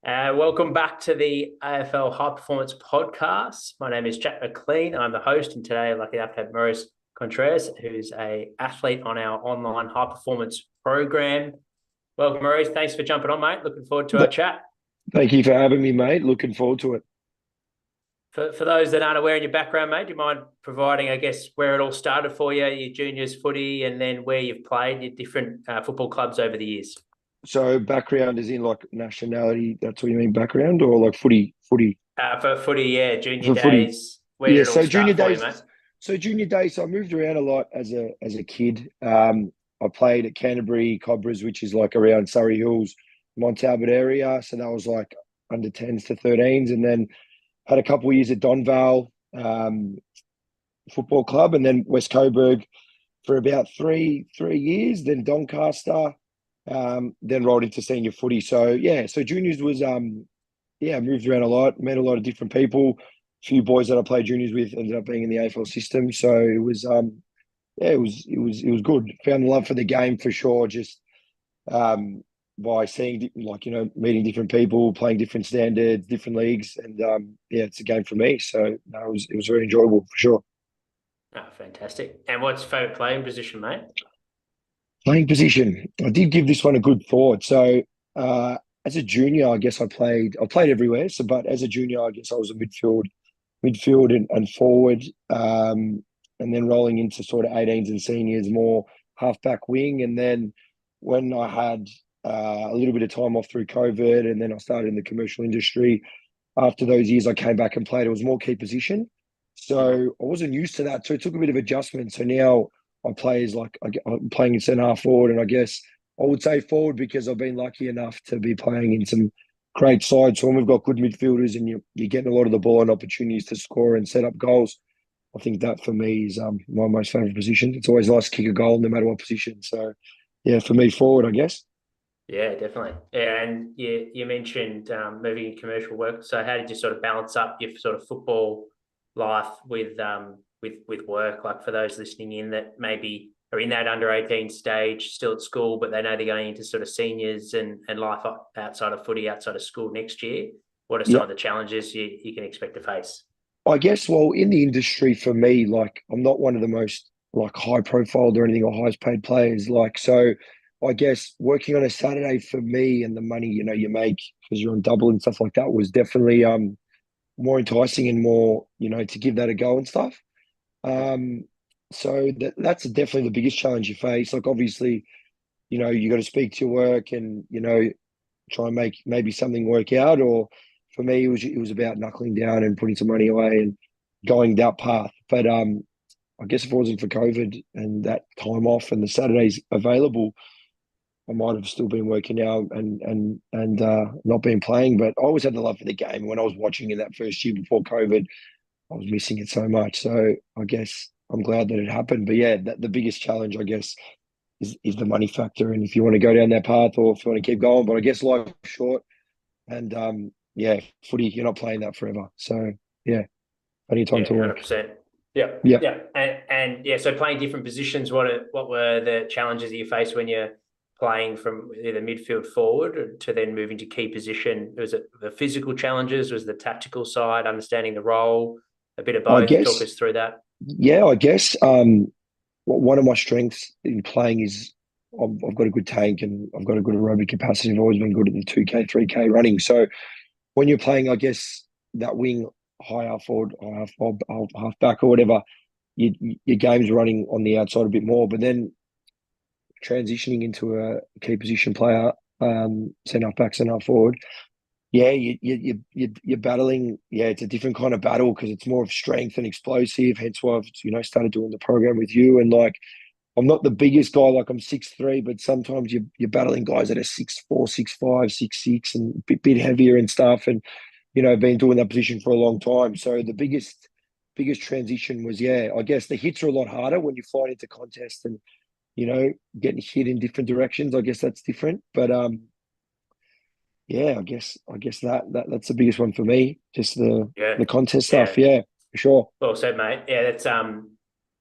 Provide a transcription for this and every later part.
Welcome back to the AFL High Performance Podcast. My name is Jack McLean. I'm the host, and today I'm lucky enough to have Maurice Contreras, who's an athlete on our online high performance program. Welcome, Maurice. Thanks for jumping on, mate. Looking forward to our Th- chat. Thank you for having me, mate. Looking forward to it. For those that aren't aware in your background, mate, do you mind providing, I guess, where it all started for you, your juniors footy, and then where you've played your different football clubs over the years? So background is in like nationality. That's what you mean background or like footy For footy, yeah, junior for footy. days. Where Yeah. did it all So junior start for you, days. mate? So junior days. So I moved around a lot as a kid. I played at Canterbury, Coburg, which is like around Surrey Hills, Mont Albert area. So that was like under 10s to 13s, and then had a couple of years at Donvale Football Club, and then West Coburg for about three years, then Doncaster, then rolled into senior footy. So yeah, so juniors was I moved around a lot, met a lot of different people. A few boys that I played juniors with ended up being in the AFL system. So it was it was good. Found the love for the game for sure. Just by seeing meeting different people, playing different standards, different leagues, and it's a game for me. So no, it was very enjoyable for sure. Oh, fantastic. And what's your favourite playing position, mate? Playing position. I did give this one a good thought. So as a junior, I guess I played everywhere. So but as a junior, I guess I was a midfield and forward. And then rolling into sort of 18s and seniors, more halfback wing. And then when I had a little bit of time off through COVID, and then I started in the commercial industry. After those years, I came back and played. It was more key position. Mhm. So I wasn't used to that. So it took a bit of adjustment. So now I play as I'm playing in centre half forward, and I guess I would say forward because I've been lucky enough to be playing in some great sides. So when we've got good midfielders and you're getting a lot of the ball and opportunities to score and set up goals, I think that for me is my most favourite position. It's always nice to kick a goal no matter what position. So yeah, for me, forward, I guess. Yeah, definitely. Yeah, and you mentioned moving in commercial work. So how did you sort of balance up your sort of football life with work? Like for those listening in that maybe are in that under 18 stage, still at school, but they know they're going into sort of seniors and life outside of footy, outside of school next year. What are some Yeah, of the challenges you can expect to face? I guess. Well, in the industry, for me, like I'm not one of the most like high profiled or anything or highest paid players. Like so, I guess working on a Saturday for me and the money you make because you're on double and stuff like that was definitely more enticing and more to give that a go and stuff. Um, so that's definitely the biggest challenge you face. Like obviously, you got to speak to your work and try and make maybe something work out. Or for me, it was about knuckling down and putting some money away and going that path. But I guess if it wasn't for COVID and that time off and the Saturdays available, I might have still been working out and not been playing. But I always had the love for the game. When I was watching in that first year before COVID, I was missing it so much. So I guess I'm glad that it happened. But yeah, the biggest challenge, I guess, is the money factor. And if you want to go down that path or if you want to keep going, but I guess life's short. And yeah, footy, you're not playing that forever. So yeah, plenty of time Yeah, to work. 100%. Yeah, Yeah. yeah, and yeah. So playing different positions, what were the challenges that you faced when you're playing from either midfield forward to then moving to key position? Was it the physical challenges? Was the tactical side, understanding the role, a bit of I both? Talk guess, us through that. yeah, I guess one of my strengths in playing is I've got a good tank and I've got a good aerobic capacity. I've always been good at the 2K, 3K running. So when you're playing, I guess, that wing, high half forward, half back or whatever, your game's running on the outside a bit more. But then transitioning into a key position player, centre half back, centre half forward, yeah, you're battling. Yeah, it's a different kind of battle because it's more of strength and explosive. Hence why I've started doing the program with you. And like, I'm not the biggest guy. Like I'm 6'3", but sometimes you're battling guys that are 6'4", 6'5", 6'6", and a bit heavier and stuff. And been doing that position for a long time. So the biggest transition was, yeah, I guess the hits are a lot harder when you fly into contest and getting hit in different directions. I guess that's different. But yeah, I guess that's the biggest one for me. Just the Yeah, contest stuff. yeah. Yeah, for sure. Well said, mate. Yeah, that's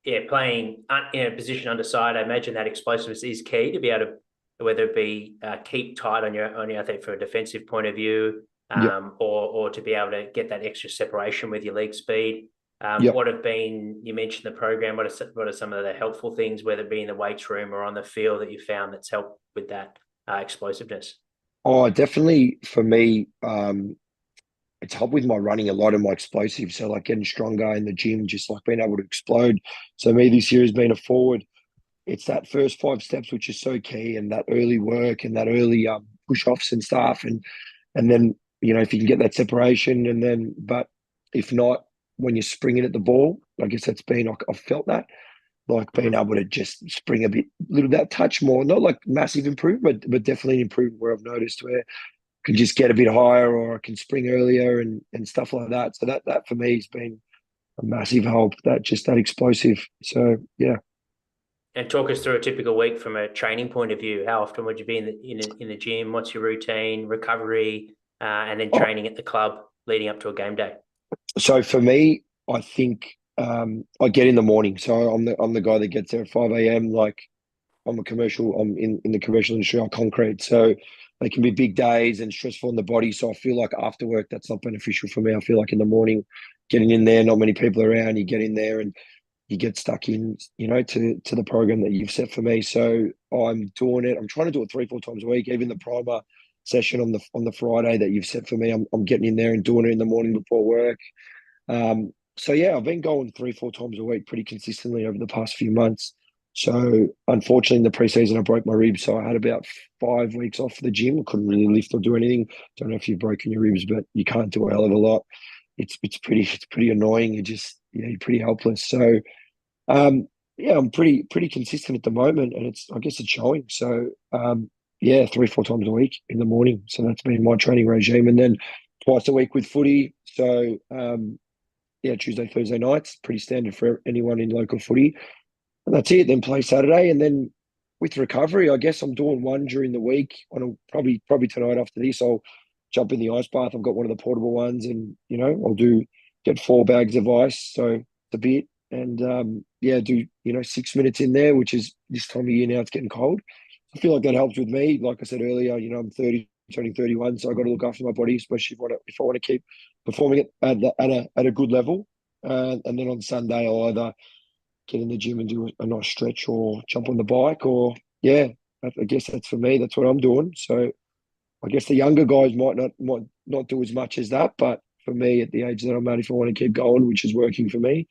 yeah, playing in a position under side. I imagine that explosiveness is key to be able to whether it be keep tight on your, I think, from a defensive point of view, Yep. or to be able to get that extra separation with your leg speed. Yep. What have been, you mentioned the program, what are some of the helpful things, whether it be in the weights room or on the field, that you found that's helped with that explosiveness? Oh, definitely for me, it's helped with my running a lot and my explosive. So like getting stronger in the gym, just like being able to explode. So me this year has been a forward. It's that first 5 steps which is so key, and that early work and that early push offs and stuff, and then if you can get that separation, and then but if not, when you're springing at the ball, I guess that's been I've felt that like being Mm-hmm. able to just spring a bit, little that touch more, not like massive improvement, but definitely an improvement where I've noticed where can just get a bit higher or I can spring earlier and stuff like that. So that for me has been a massive help. That explosive. So yeah. And talk us through a typical week from a training point of view. How often would you be in the gym? What's your routine, recovery, and then Oh, training at the club leading up to a game day? so for me, I think I get in the morning. So I'm the guy that gets there at 5 a.m. Like I'm in the commercial industry on concrete. So they can be big days and stressful on the body. So I feel like after work that's not beneficial for me. I feel like in the morning, getting in there, not many people around, you get in there and you get stuck in, to the program that you've set for me. So I'm doing it. I'm trying to do it 3, 4 times a week. Even the primer session on the Friday that you've set for me, I'm getting in there and doing it in the morning before work. So yeah, I've been going 3, 4 times a week pretty consistently over the past few months. So unfortunately, in the preseason, I broke my ribs, so I had about 5 weeks off the gym. I couldn't really lift or do anything. Don't know if you've broken your ribs, but you can't do a hell of a lot. It's pretty annoying. You're pretty helpless. So yeah, I'm pretty consistent at the moment, and I guess it's showing. So yeah, 3, 4 times a week in the morning. So that's been my training regime, and then twice a week with footy. So yeah, Tuesday, Thursday nights, pretty standard for anyone in local footy. And that's it. Then play Saturday, and then with recovery, I guess I'm doing one during the week. On probably tonight after this, I'll jump in the ice bath. I've got one of the portable ones, and I'll get 4 bags of ice, so it's a bit, and yeah, do 6 minutes in there, which is this time of year now it's getting cold. I feel like that helps with me. Like I said earlier, I'm 30, turning 31, so I got to look after my body, especially if I want to keep performing at a good level. And then on Sunday, I'll either get in the gym and do a nice stretch or jump on the bike, or yeah, I guess that's for me. That's what I'm doing. So I guess the younger guys might not do as much as that, but for me, at the age that I'm at, if I want to keep going, which is working for me,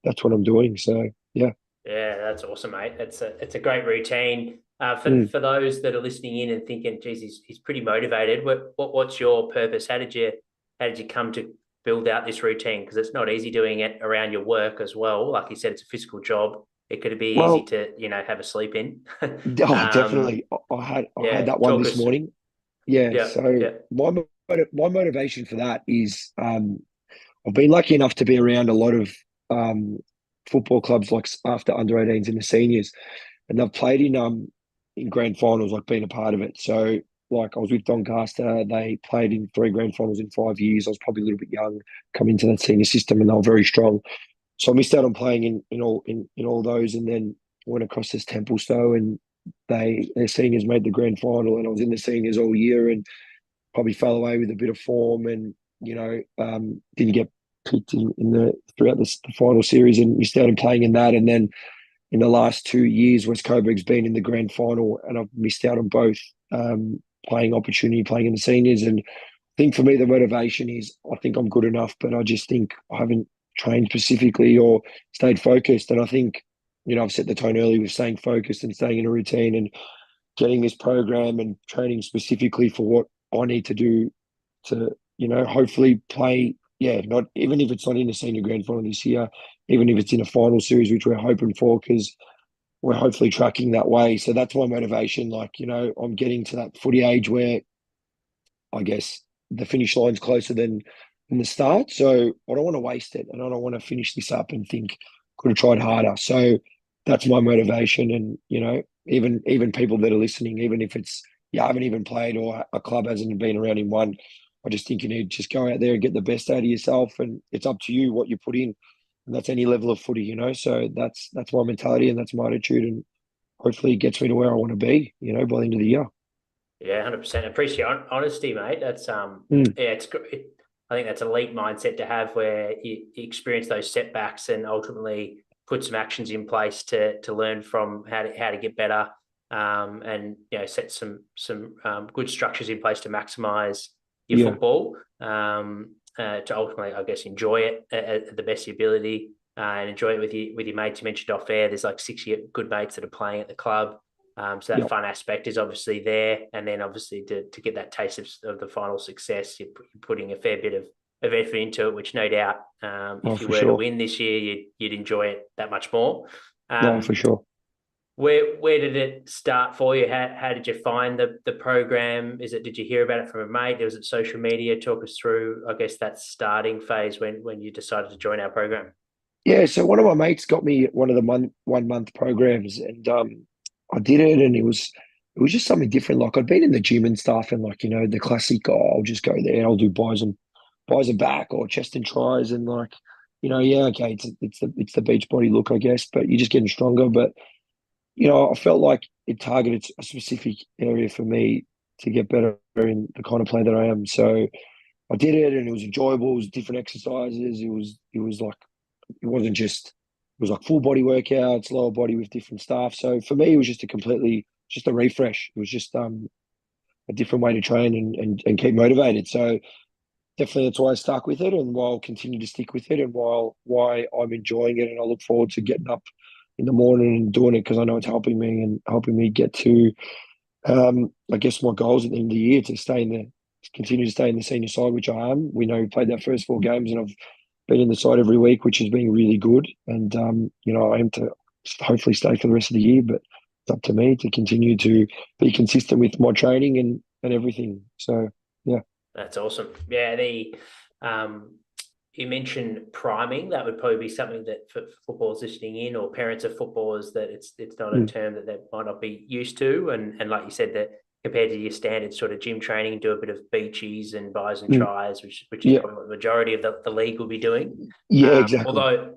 that's what I'm doing. So yeah. Yeah, that's awesome, mate. It's a great routine. For Mm. for those that are listening in and thinking, geez, he's pretty motivated. What's your purpose? How did you come to build out this routine? Because it's not easy doing it around your work as well. Like you said, it's a physical job. It could be easy Well, to have a sleep in. oh, um, definitely. I had yeah, that one talk this us. morning. Yeah. Yeah, So yeah. my motivation for that is I've been lucky enough to be around a lot of um, football clubs like after under 18s and the seniors, and they've played in grand finals, like being a part of it. So like I was with Doncaster, they played in 3 grand finals in 5 years. I was probably a little bit young coming into that senior system, and they were very strong. So I missed out on playing in all those, and then went across this Templestowe, and their seniors made the grand final, and I was in the seniors all year, and probably fell away with a bit of form, and didn't get picked in the throughout the final series, and missed out on playing in that. And then in the last 2 years, West Coburg's been in the grand final, and I've missed out on both playing opportunity, playing in the seniors. And I think for me, the motivation is I think I'm good enough, but I just think I haven't trained specifically or stayed focused. And I think, I've set the tone early with staying focused and staying in a routine and getting this program and training specifically for what I need to do to, hopefully play. Yeah, not even if it's not in a senior grand final this year, even if it's in a final series, which we're hoping for, because we're hopefully tracking that way. So that's my motivation. Like, I'm getting to that footy age where I guess the finish line's closer than the start. So I don't want to waste it, and I don't want to finish this up and think could have tried harder. So that's my motivation. And even people that are listening, even if it's you haven't even played or a club hasn't been around in one, I just think you need to just go out there and get the best out of yourself, and it's up to you what you put in, and that's any level of footy. So that's my mentality and that's my attitude, and hopefully it gets me to where I want to be, by the end of the year. Yeah, 100%. Appreciate honesty, mate. That's Mm, yeah, I think that's an elite mindset to have, where you experience those setbacks and ultimately put some actions in place to learn from how to get better, and set some good structures in place to maximise your yeah, football, to ultimately, I guess, enjoy it at the best of your ability, and enjoy it with your mates. You mentioned off air, there's like 60 good mates that are playing at the club. So that yeah, fun aspect is obviously there, and then obviously to get that taste of the final success, you're putting a fair bit of effort into it, which no doubt, oh, if you for were to sure. win this year, you'd enjoy it that much more. No, for Um, sure. where did it start for you? How did you find the program? Did you hear about it from a mate? Was it social media? Talk us through, I guess, that starting phase when you decided to join our program. Yeah, so one of my mates got me one of the 1 month programs, and I did it, and it was just something different. Like I'd been in the gym and stuff, and like the classic, oh, I'll just go there, I'll do buys and back or chest and tries, and like yeah, okay, it's the beach body look, I guess, but you're just getting stronger. But I felt like it targeted a specific area for me to get better in the kind of player that I am. So I did it, and it was enjoyable. It was different exercises. It was like it wasn't just it was like full body workouts, lower body with different stuff. So for me, it was just a refresh. It was just a different way to train and keep motivated. So definitely that's why I stuck with it, and why I'll continue to stick with it, and why I'm enjoying it, and I look forward to getting up in the morning and doing it, because I know it's helping me and helping me get to I guess my goals at the end of the year, to continue to stay in the senior side, which I am. We know we played that first 4 games, and I've been in the side every week, which has been really good. And I aim to hopefully stay for the rest of the year, but it's up to me to continue to be consistent with my training and everything. So yeah. That's awesome. Yeah, um, you mentioned priming. That would probably be something that for footballers listening in, or parents of footballers, that it's not a Mm, term that they might not be used to. And like you said, that compared to your standard sort of gym training, do a bit of beachies and buys and mm, tries, which is yeah. probably what the majority of the league will be doing. Yeah, exactly. Although,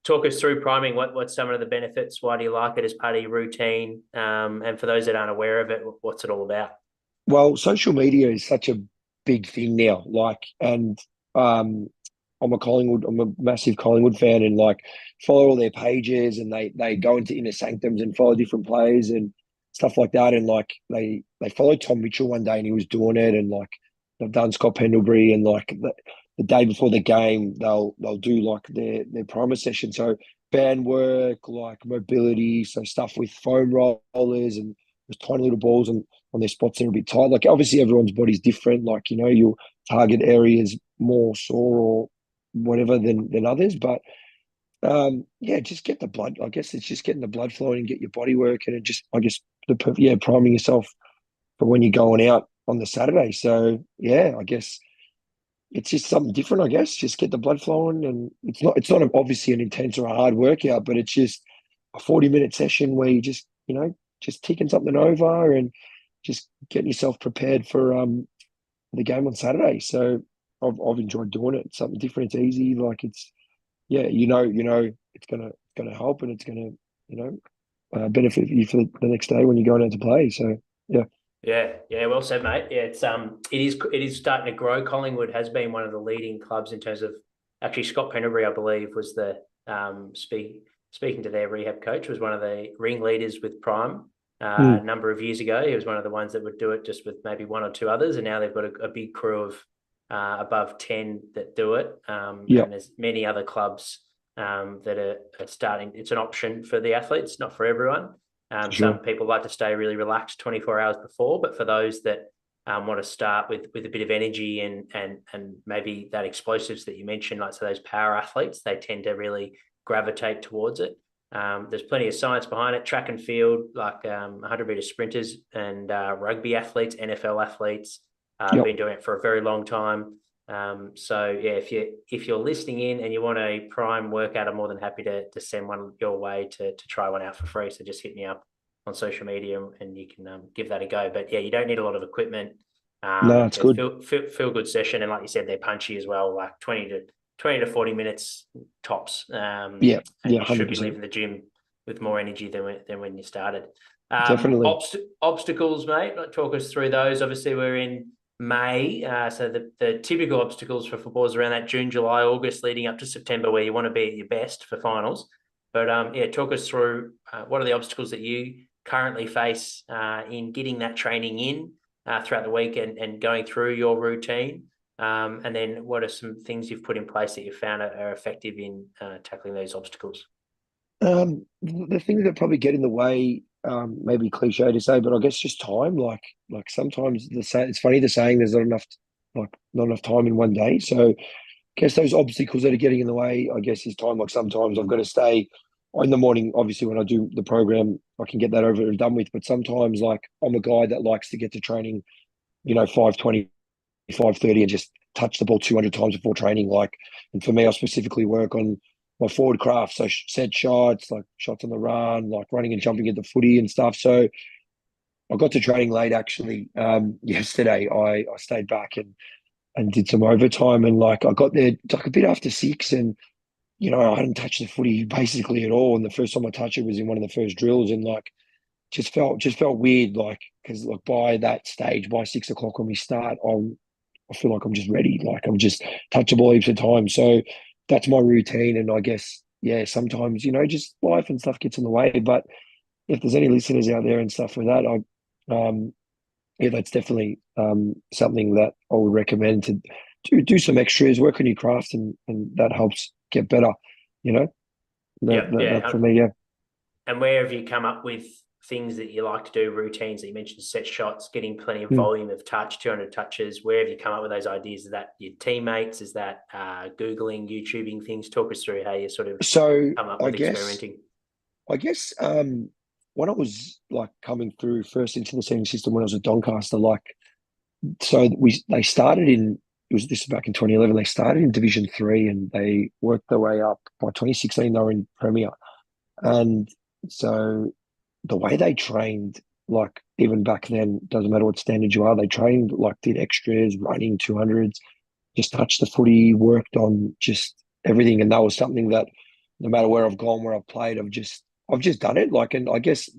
talk us through priming. What's some of the benefits? Why do you like it as part of your routine? And for those that aren't aware of it, what's it all about? Well, social media is such a big thing now. And um, I'm a massive Collingwood fan, and like follow all their pages, and they go into inner sanctums and follow different players and stuff like that. And like they followed Tom Mitchell one day, and he was doing it, and like they've done Scott Pendlebury, and like the day before the game, they'll do like their primer session. So band work, like mobility, so stuff with foam rollers and those tiny little balls, and on their spots that are a bit tight. Like obviously everyone's body's different. Like you'll target areas more sore or whatever than others. But yeah, just get the blood. I guess it's just getting the blood flowing and get your body working, and just I guess priming yourself for when you're going out on the Saturday. So yeah, I guess it's just something different. I guess just get the blood flowing, and it's not obviously an intense or a hard workout, but it's just a 40-minute session where you just just ticking something over and just getting yourself prepared for the game on Saturday. So I've enjoyed doing it. It's something different. It's easy. Like it's yeah, it's gonna help, and it's gonna benefit you for the next day when you're going out to play. So yeah. Yeah, yeah, well said, mate. Yeah, it is starting to grow. Collingwood has been one of the leading clubs in terms of, actually, Scott Pendlebury, I believe, was the speaking to their rehab coach, was one of the ringleaders with Prime a Mm, number of years ago. He was one of the ones that would do it just with maybe one or two others, and now they've got a big crew of above 10 that do it. yeah, And there's many other clubs that are starting. It's an option for the athletes, not for everyone. for Some sure. people like to stay really relaxed 24 hours before, but for those that want to start with a bit of energy and maybe that explosives that you mentioned, like so those power athletes, they tend to really gravitate towards it. There's plenty of science behind it. Track and field, like 100-meter sprinters and rugby athletes, NFL athletes, Yep. been doing it for a very long time. So yeah, if you're listening in and you want a prime workout, I'm more than happy to send one your way to try one out for free. So just hit me up on social media and you can give that a go. But yeah, you don't need a lot of equipment. No, it's They're good. feel good session, and like you said, they're punchy as well, like 20 to 40 minutes tops. Yeah, And yeah, you should be 100%. leaving the gym with more energy than when you started. Definitely. Obstacles, mate. Talk us through those. Obviously, we're in May, so the typical obstacles for football is around that June, July, August, leading up to September, where you want to be at your best for finals. But yeah, talk us through what are the obstacles that you currently face in getting that training in throughout the week and going through your routine. And then what are some things you've put in place that you found are effective in tackling those obstacles? The things that probably get in the way, maybe cliche to say, but I guess just time. Like sometimes it's funny the saying there's not enough time in one day. So I guess those obstacles that are getting in the way, I guess, is time. Like sometimes I've got to stay in the morning. Obviously, when I do the program, I can get that over and done with. But sometimes, like I'm a guy that likes to get to training, 5:20, 5:30, and just touch the ball 200 times before training. Like, and for me, I specifically work on my forward craft, so set shots, like shots on the run, like running and jumping at the footy and stuff. So I got to training late actually. Yesterday, I stayed back and did some overtime, and like I got there like a bit after 6, and I hadn't touched the footy basically at all. And the first time I touched it was in one of the first drills, and like just felt weird, like because like by that stage, by 6 o'clock when we start, I feel like I'm just ready. Like I'm just touchable heaps of time. So that's my routine. And I guess, yeah, sometimes, just life and stuff gets in the way. But if there's any listeners out there and stuff for that, yeah, that's definitely something that I would recommend to do some extras, work on your craft, and that helps get better, you know, that Yeah. for me, yeah. And where have you come up with things that you like to do, routines that you mentioned, set shots, getting plenty of Mm. volume of touch, 200 touches? Where have you come up with those ideas? Is that your teammates? Is that Googling, YouTubing things? Talk us through how you sort of So come up I with guess experimenting. I guess when I was like coming through first into the senior system when I was at Doncaster, like so they started in this was back in 2011. They started in Division 3 and they worked their way up. By 2016, they were in Premier, and so the way they trained, like even back then, doesn't matter what standard you are, they trained like did extras, running 200s, just touched the footy, worked on just everything, and that was something that no matter where I've gone, where I've played, I've just done it. Like, and I guess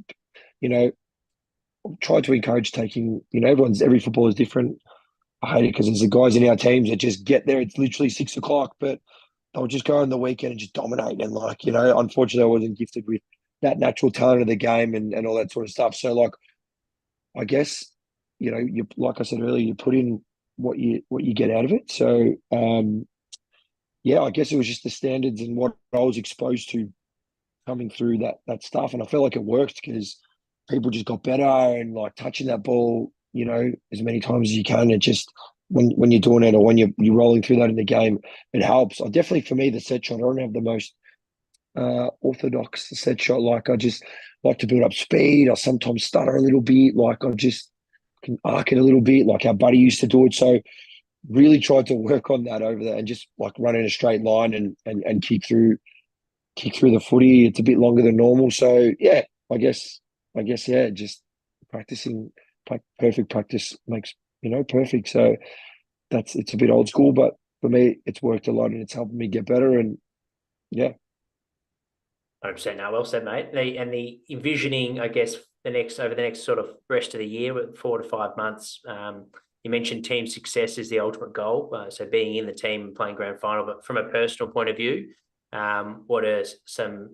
you know, tried to encourage taking. Every football is different. I hate it because there's the guys in our teams that just get there. It's literally 6 o'clock, but they'll just go on the weekend and just dominate. And like, unfortunately, I wasn't gifted with that natural talent of the game and all that sort of stuff. So like, I guess, you like I said earlier, you put in what you get out of it. So yeah, I guess it was just the standards and what I was exposed to coming through that stuff. And I felt like it worked because people just got better and like touching that ball, as many times as you can. It just when you're doing it or when you're rolling through that in the game, it helps. I definitely for me the set shot, I don't have the most orthodox set shot. Like I just like to build up speed. I sometimes stutter a little bit. Like I just can arc it a little bit, like our buddy used to do it. So really tried to work on that over there and just like run in a straight line and kick through the footy. It's a bit longer than normal. So yeah, I guess yeah, just practicing perfect practice makes perfect. So it's a bit old school, but for me it's worked a lot and it's helping me get better. And yeah. 100%. No, well said, mate. The envisioning, I guess, over the next sort of rest of the year, with 4 to 5 months. You mentioned team success is the ultimate goal. So being in the team and playing grand final, but from a personal point of view, what are some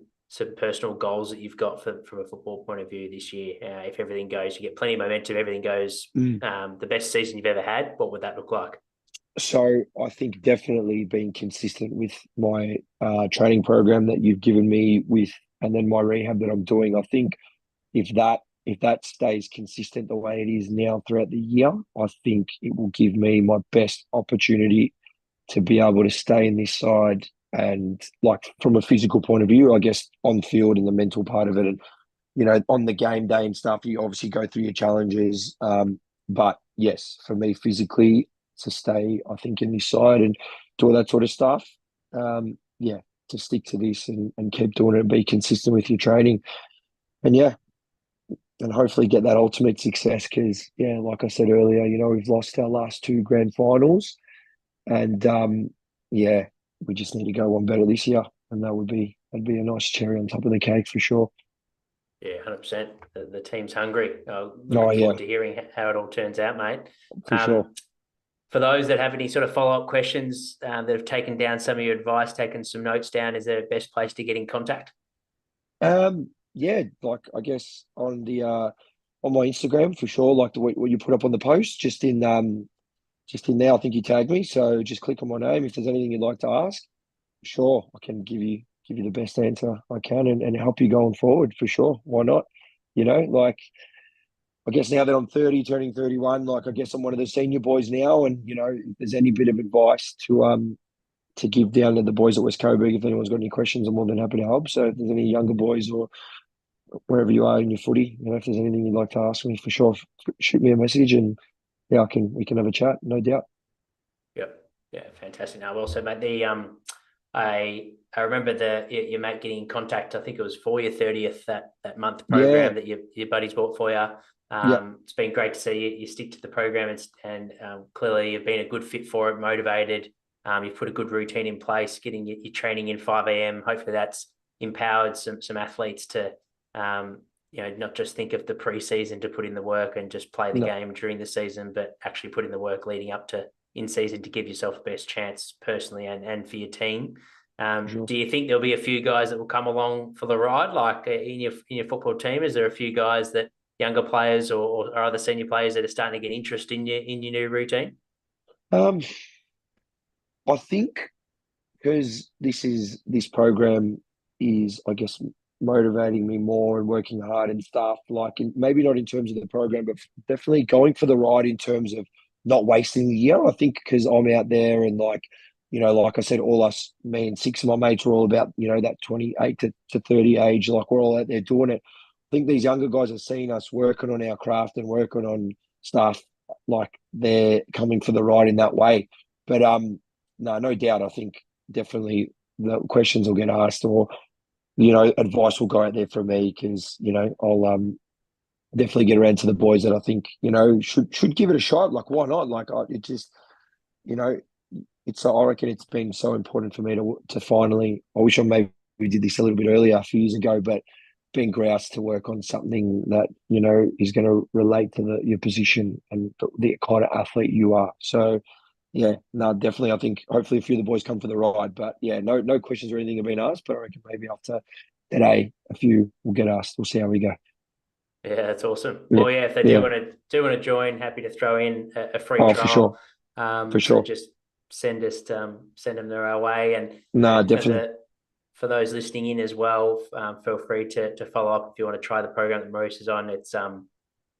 personal goals that you've got from a football point of view this year? If everything goes, you get plenty of momentum, everything goes, Mm. the best season you've ever had. What would that look like? So I think definitely being consistent with my training program that you've given me with, and then my rehab that I'm doing. I think if that stays consistent the way it is now throughout the year, I think it will give me my best opportunity to be able to stay in this side. And like from a physical point of view, I guess on field and the mental part of it, and on the game day and stuff, you obviously go through your challenges. But yes, for me physically to stay, I think in this side and do all that sort of stuff. Yeah, to stick to this and keep doing it and be consistent with your training. And yeah, and hopefully get that ultimate success because, yeah, like I said earlier, we've lost our last two grand finals and yeah, we just need to go one better this year and that would be that'd be a nice cherry on top of the cake for sure. Yeah, 100%. The team's hungry. Oh Looking yeah, forward to hearing how it all turns out, mate. for sure. For those that have any sort of follow-up questions, that have taken down some of your advice, taken some notes down, is there a best place to get in contact? Yeah, like I guess on my Instagram for sure, like what you put up on the post, just in there. I think you tagged me, so just click on my name if there's anything you'd like to ask. Sure, I can give you the best answer I can and help you going forward for sure. Why not? Like I guess now that I'm 30, turning 31, like I guess I'm one of the senior boys now, and if there's any bit of advice to give down to the boys at West Coburg, if anyone's got any questions, I'm more than happy to help. So if there's any younger boys or wherever you are in your footy, if there's anything you'd like to ask me, for sure, shoot me a message, and yeah, we can have a chat, no doubt. Yep. Yeah, fantastic. Now, also, mate, I remember your mate getting in contact. I think it was for your 30th that month Yeah, program that your buddies bought for you. yeah, It's been great to see you stick to the program, and clearly you've been a good fit for it, motivated. You've put a good routine in place, getting your training in 5 a.m. Hopefully that's empowered some athletes to not just think of the preseason to put in the work and just play the no, game during the season, but actually put in the work leading up to in season to give yourself the best chance personally and for your team. for sure. Do you think there'll be a few guys that will come along for the ride, like in your football team? Is there a few guys that younger players or other senior players that are starting to get interest in your new routine? Um, I think because this program is, I guess, motivating me more and working hard and stuff. Like, maybe not in terms of the program, but definitely going for the ride in terms of not wasting the year. I think because I'm out there and like I said, all us, me and six of my mates are all about that 28 to 30 age. Like we're all out there doing it. I think these younger guys are seeing us working on our craft and working on stuff. Like they're coming for the ride in that way. But no, no doubt. I think definitely the questions will get asked, or advice will go out there from me, because I'll definitely get around to the boys that I think should give it a shot. Like why not? Like it just you know it's I reckon it's been so important for me to finally. I wish I maybe did this a little bit earlier, a few years ago, but being groused to work on something that is going to relate to your position and the kind of athlete you are. So yeah, no, definitely. I think hopefully a few of the boys come for the ride. But yeah, no questions or anything have been asked. But I reckon maybe after today, a few will get asked. We'll see how we go. Yeah, that's awesome. Yeah, Well, yeah, if they do yeah. want to join, happy to throw in a free Oh, for sure, trial. for So sure. just send them their way, No, and definitely. for those listening in as well, feel free to follow up if you want to try the program that Maurice is on.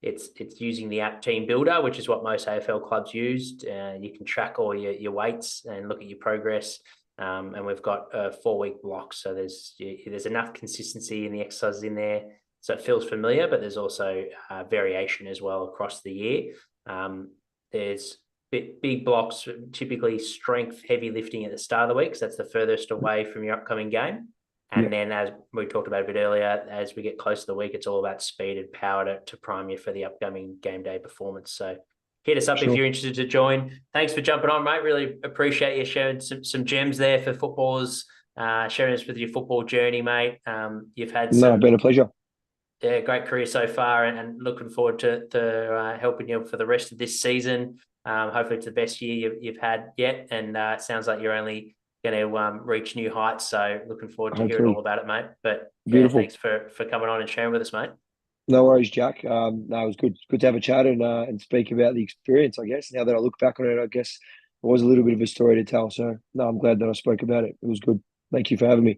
It's using the app Team Builder, which is what most AFL clubs used. You can track all your weights and look at your progress. And we've got a 4-week block, so there's enough consistency in the exercises in there, so it feels familiar. But there's also variation as well across the year. There's big blocks, typically strength, heavy lifting at the start of the week, so that's the furthest away from your upcoming game. Yeah, And then, as we talked about a bit earlier, as we get close to the week, it's all about speed and power to prime you for the upcoming game day performance. So hit us up if sure. you're interested to join. Thanks for jumping on, mate. Really appreciate you sharing some gems there for footballers, sharing us with your football journey, mate. You've had No, some been a pleasure. great career so far, and looking forward to helping you for the rest of this season. Hopefully it's the best year you've had yet, and it sounds like you're only going to reach new heights. So looking forward to hearing all Hopefully, about it, mate. But yeah, beautiful. thanks for coming on and sharing with us, mate. No worries, Jack. No, it was good to have a chat and speak about the experience. I guess now that I look back on it, I guess it was a little bit of a story to tell. So no, I'm glad that I spoke about it. It was good. Thank you for having me.